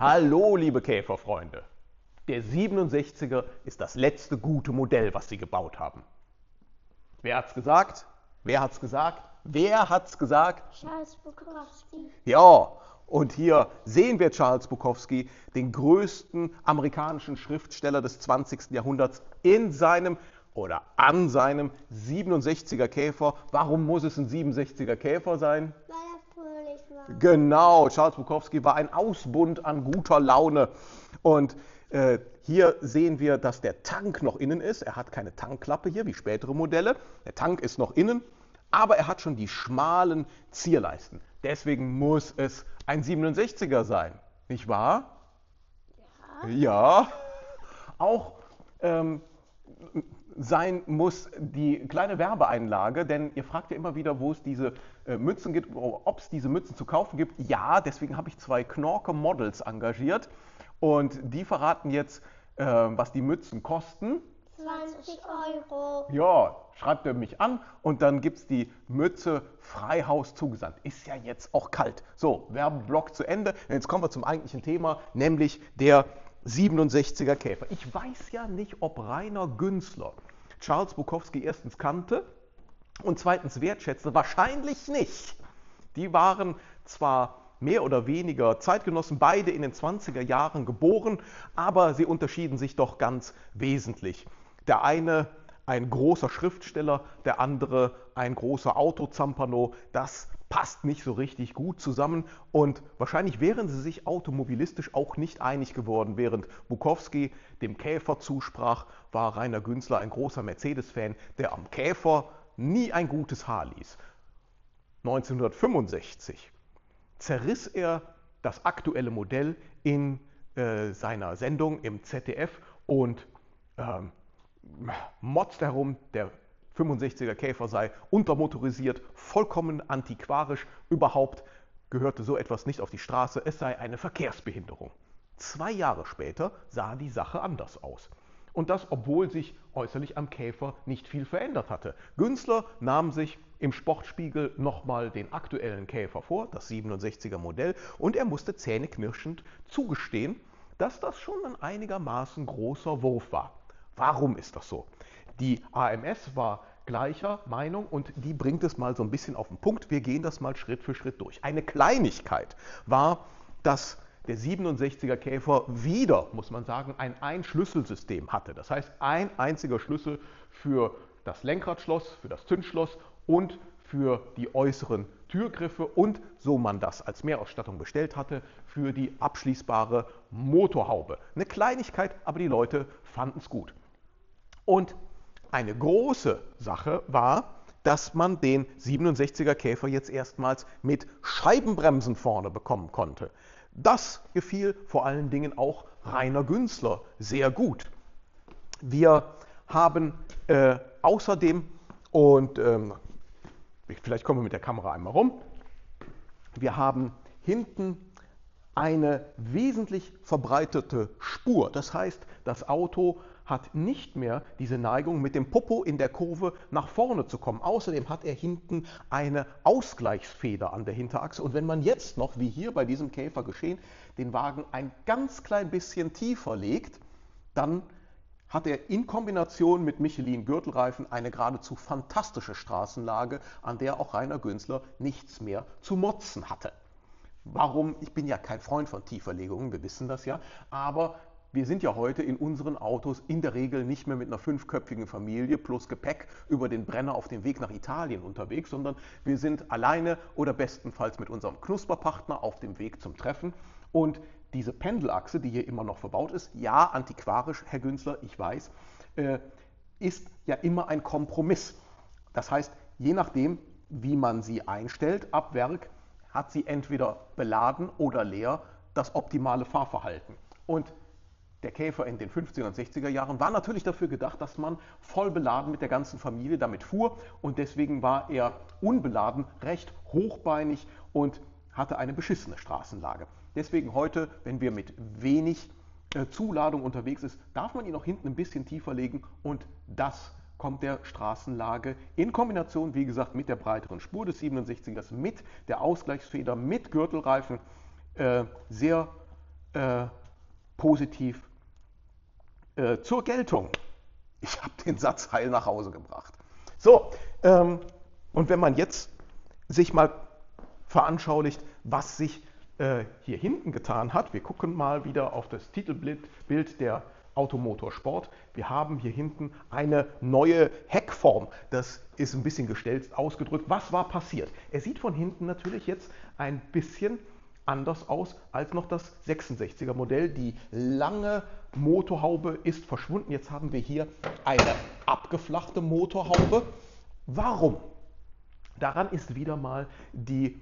Hallo, liebe Käferfreunde. Der 67er ist das letzte gute Modell, was Sie gebaut haben. Wer hat's gesagt? Wer hat's gesagt? Wer hat's gesagt? Charles Bukowski. Ja, und hier sehen wir Charles Bukowski, den größten amerikanischen Schriftsteller des 20. Jahrhunderts, in seinem oder an seinem 67er Käfer. Warum muss es ein 67er Käfer sein? Weil er fröhlich war. Genau, Charles Bukowski war ein Ausbund an guter Laune. Und hier sehen wir, dass der Tank noch innen ist. Er hat keine Tankklappe hier wie spätere Modelle. Der Tank ist noch innen, aber er hat schon die schmalen Zierleisten. Deswegen muss es ein 67er sein, nicht wahr? Ja. Ja. Auch sein muss die kleine Werbeeinlage, denn ihr fragt ja immer wieder, wo es diese Mützen gibt, ob es diese Mützen zu kaufen gibt. Ja, deswegen habe ich 2 Knorke Models engagiert und die verraten jetzt, was die Mützen kosten. 20 Euro. Ja, schreibt ihr mich an und dann gibt es die Mütze Freihaus zugesandt. Ist ja jetzt auch kalt. So, Werbeblock zu Ende. Jetzt kommen wir zum eigentlichen Thema, nämlich der 67er Käfer. Ich weiß ja nicht, ob Rainer Günzler Charles Bukowski erstens kannte und zweitens wertschätzte. Wahrscheinlich nicht. Die waren zwar mehr oder weniger Zeitgenossen, beide in den 20er Jahren geboren, aber sie unterschieden sich doch ganz wesentlich. Der eine ein großer Schriftsteller, der andere ein großer Autozampano. Das passt nicht so richtig gut zusammen und wahrscheinlich wären sie sich automobilistisch auch nicht einig geworden. Während Bukowski dem Käfer zusprach, war Rainer Günzler ein großer Mercedes-Fan, der am Käfer nie ein gutes Haar ließ. 1965 zerriss er das aktuelle Modell in seiner Sendung im ZDF und motzt herum, der 65er Käfer sei untermotorisiert, vollkommen antiquarisch, überhaupt gehörte so etwas nicht auf die Straße, es sei eine Verkehrsbehinderung. 2 Jahre später sah die Sache anders aus. Und das, obwohl sich äußerlich am Käfer nicht viel verändert hatte. Günzler nahm sich im Sportspiegel nochmal den aktuellen Käfer vor, das 67er Modell, und er musste zähneknirschend zugestehen, dass das schon ein einigermaßen großer Wurf war. Warum ist das so? Die AMS war gleicher Meinung und die bringt es mal so ein bisschen auf den Punkt. Wir gehen das mal Schritt für Schritt durch. Eine Kleinigkeit war, dass der 67er Käfer wieder, muss man sagen, ein Einschlüsselsystem hatte. Das heißt, ein einziger Schlüssel für das Lenkradschloss, für das Zündschloss und für die äußeren Türgriffe und, so man das als Mehrausstattung bestellt hatte, für die abschließbare Motorhaube. Eine Kleinigkeit, aber die Leute fanden es gut. Und eine große Sache war, dass man den 67er Käfer jetzt erstmals mit Scheibenbremsen vorne bekommen konnte. Das gefiel vor allen Dingen auch Rainer Günzler sehr gut. Wir haben außerdem, und vielleicht kommen wir mit der Kamera einmal rum, wir haben hinten eine wesentlich verbreitete Spur. Das heißt, das Auto hat nicht mehr diese Neigung, mit dem Popo in der Kurve nach vorne zu kommen. Außerdem hat er hinten eine Ausgleichsfeder an der Hinterachse. Und wenn man jetzt noch, wie hier bei diesem Käfer geschehen, den Wagen ein ganz klein bisschen tiefer legt, dann hat er in Kombination mit Michelin-Gürtelreifen eine geradezu fantastische Straßenlage, an der auch Rainer Günzler nichts mehr zu motzen hatte. Warum? Ich bin ja kein Freund von Tieferlegungen, wir wissen das ja, aber wir sind ja heute in unseren Autos in der Regel nicht mehr mit einer 5-köpfigen Familie plus Gepäck über den Brenner auf dem Weg nach Italien unterwegs, sondern wir sind alleine oder bestenfalls mit unserem Knusperpartner auf dem Weg zum Treffen. Und diese Pendelachse, die hier immer noch verbaut ist, ja, antiquarisch, Herr Günzler, ich weiß, ist ja immer ein Kompromiss. Das heißt, je nachdem, wie man sie einstellt ab Werk, hat sie entweder beladen oder leer das optimale Fahrverhalten. Und der Käfer in den 50er und 60er Jahren war natürlich dafür gedacht, dass man voll beladen mit der ganzen Familie damit fuhr und deswegen war er unbeladen recht hochbeinig und hatte eine beschissene Straßenlage. Deswegen heute, wenn wir mit wenig Zuladung unterwegs sind, darf man ihn auch hinten ein bisschen tiefer legen und das kommt der Straßenlage in Kombination, wie gesagt, mit der breiteren Spur des 67ers, mit der Ausgleichsfeder, mit Gürtelreifen sehr positiv zur Geltung. Ich habe den Satz heil nach Hause gebracht. So, und wenn man jetzt sich mal veranschaulicht, was sich hier hinten getan hat, wir gucken mal wieder auf das Titelbild der Automotor Sport. Wir haben hier hinten eine neue Heckform. Das ist ein bisschen gestellt ausgedrückt. Was war passiert? Er sieht von hinten natürlich jetzt ein bisschen anders aus als noch das 66er Modell. Die lange Motorhaube ist verschwunden. Jetzt haben wir hier eine abgeflachte Motorhaube. Warum? Daran ist wieder mal die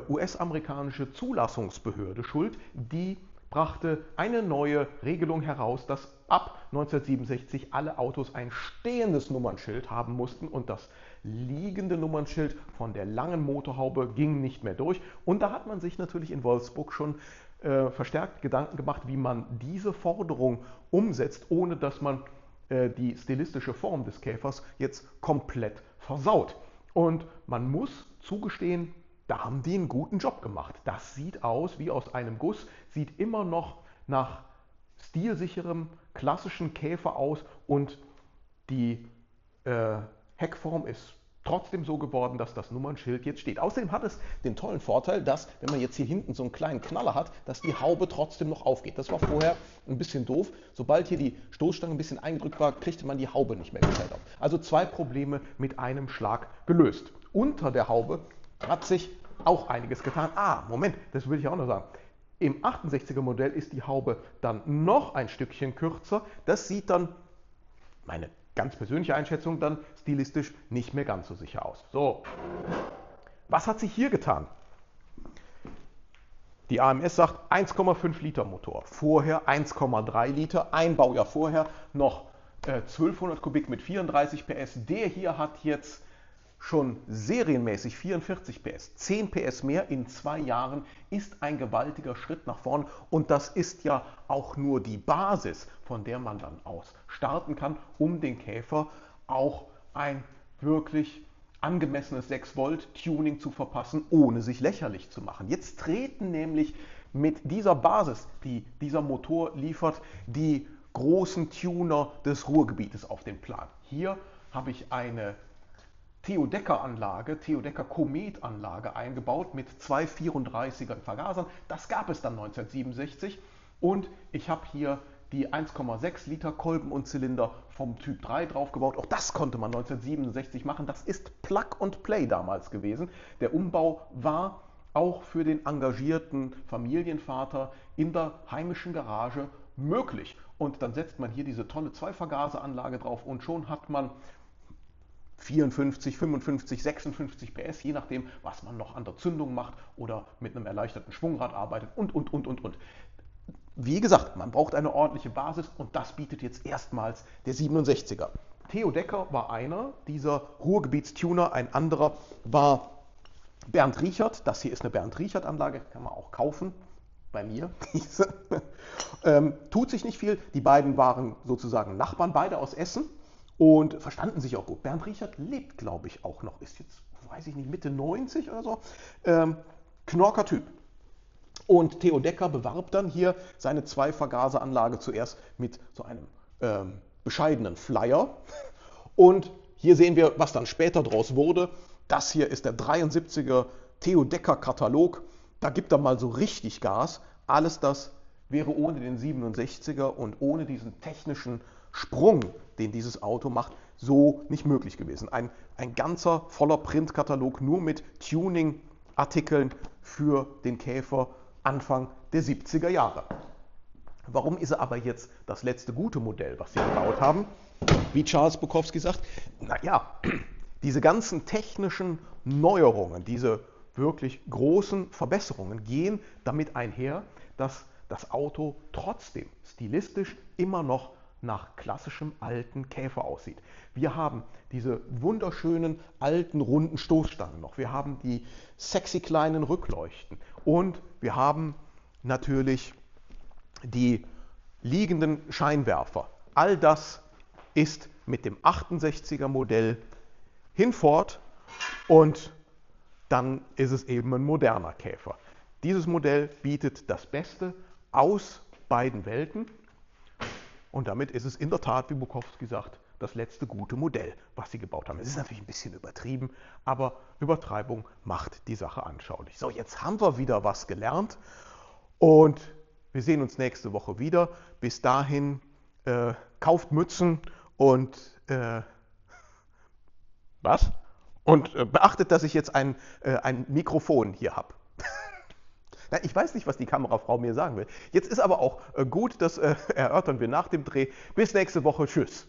US-amerikanische Zulassungsbehörde schuld. Die brachte eine neue Regelung heraus, dass ab 1967 alle Autos ein stehendes Nummernschild haben mussten und das liegende Nummernschild von der langen Motorhaube ging nicht mehr durch. Und da hat man sich natürlich in Wolfsburg schon verstärkt Gedanken gemacht, wie man diese Forderung umsetzt, ohne dass man die stilistische Form des Käfers jetzt komplett versaut. Und man muss zugestehen, da haben die einen guten Job gemacht. Das sieht aus wie aus einem Guss, sieht immer noch nach stilsicherem, klassischen Käfer aus und die Heckform ist trotzdem so geworden, dass das Nummernschild jetzt steht. Außerdem hat es den tollen Vorteil, dass, wenn man jetzt hier hinten so einen kleinen Knaller hat, dass die Haube trotzdem noch aufgeht. Das war vorher ein bisschen doof. Sobald hier die Stoßstange ein bisschen eingedrückt war, kriegte man die Haube nicht mehr gescheit auf. Also zwei Probleme mit einem Schlag gelöst. Unter der Haube hat sich auch einiges getan. Moment, das will ich auch noch sagen. Im 68er Modell ist die Haube dann noch ein Stückchen kürzer. Das sieht dann, meine ganz persönliche Einschätzung, dann stilistisch nicht mehr ganz so sicher aus. So, was hat sich hier getan? Die AMS sagt 1,5 Liter Motor, vorher 1,3 Liter, ein Baujahr vorher noch 1200 Kubik mit 34 PS. Der hier hat jetzt schon serienmäßig 44 PS, 10 PS mehr in 2 Jahren ist ein gewaltiger Schritt nach vorn und das ist ja auch nur die Basis, von der man dann aus starten kann, um den Käfer auch ein wirklich angemessenes 6 Volt Tuning zu verpassen, ohne sich lächerlich zu machen. Jetzt treten nämlich mit dieser Basis, die dieser Motor liefert, die großen Tuner des Ruhrgebietes auf den Plan. Hier habe ich eine Theo-Decker-Anlage, Theo-Decker-Komet-Anlage eingebaut mit 2 34er Vergasern. Das gab es dann 1967 und ich habe hier die 1,6 Liter Kolben und Zylinder vom Typ 3 draufgebaut. Auch das konnte man 1967 machen. Das ist Plug and Play damals gewesen. Der Umbau war auch für den engagierten Familienvater in der heimischen Garage möglich. Und dann setzt man hier diese tolle Zweivergaseranlage drauf und schon hat man 54, 55, 56 PS, je nachdem, was man noch an der Zündung macht oder mit einem erleichterten Schwungrad arbeitet und. Wie gesagt, man braucht eine ordentliche Basis und das bietet jetzt erstmals der 67er. Theo Decker war einer dieser Ruhrgebietstuner, ein anderer war Bernd Riechert. Das hier ist eine Bernd Riechert-Anlage, kann man auch kaufen bei mir. Tut sich nicht viel, die beiden waren sozusagen Nachbarn, beide aus Essen. Und verstanden sich auch gut. Bernd Riechert lebt, glaube ich, auch noch. Ist jetzt, weiß ich nicht, Mitte 90 oder so. Knorker Typ. Und Theo Decker bewarb dann hier seine Zweivergaseranlage zuerst mit so einem bescheidenen Flyer. Und hier sehen wir, was dann später draus wurde. Das hier ist der 73er Theo Decker Katalog. Da gibt er mal so richtig Gas. Alles das wäre ohne den 67er und ohne diesen technischen Sprung, den dieses Auto macht, so nicht möglich gewesen. Ein ganzer voller Printkatalog nur mit Tuning-Artikeln für den Käfer Anfang der 70er Jahre. Warum ist er aber jetzt das letzte gute Modell, was sie gebaut haben? Wie Charles Bukowski sagt, naja, diese ganzen technischen Neuerungen, diese wirklich großen Verbesserungen gehen damit einher, dass das Auto trotzdem stilistisch immer noch nach klassischem alten Käfer aussieht. Wir haben diese wunderschönen alten runden Stoßstangen noch. Wir haben die sexy kleinen Rückleuchten und wir haben natürlich die liegenden Scheinwerfer. All das ist mit dem 68er Modell hinfort und dann ist es eben ein moderner Käfer. Dieses Modell bietet das Beste aus beiden Welten. Und damit ist es in der Tat, wie Bukowski sagt, das letzte gute Modell, was sie gebaut haben. Es ist natürlich ein bisschen übertrieben, aber Übertreibung macht die Sache anschaulich. So, jetzt haben wir wieder was gelernt und wir sehen uns nächste Woche wieder. Bis dahin kauft Mützen und was? Und beachtet, dass ich jetzt ein Mikrofon hier habe. Ich weiß nicht, was die Kamerafrau mir sagen will. Jetzt ist aber auch gut, das erörtern wir nach dem Dreh. Bis nächste Woche. Tschüss.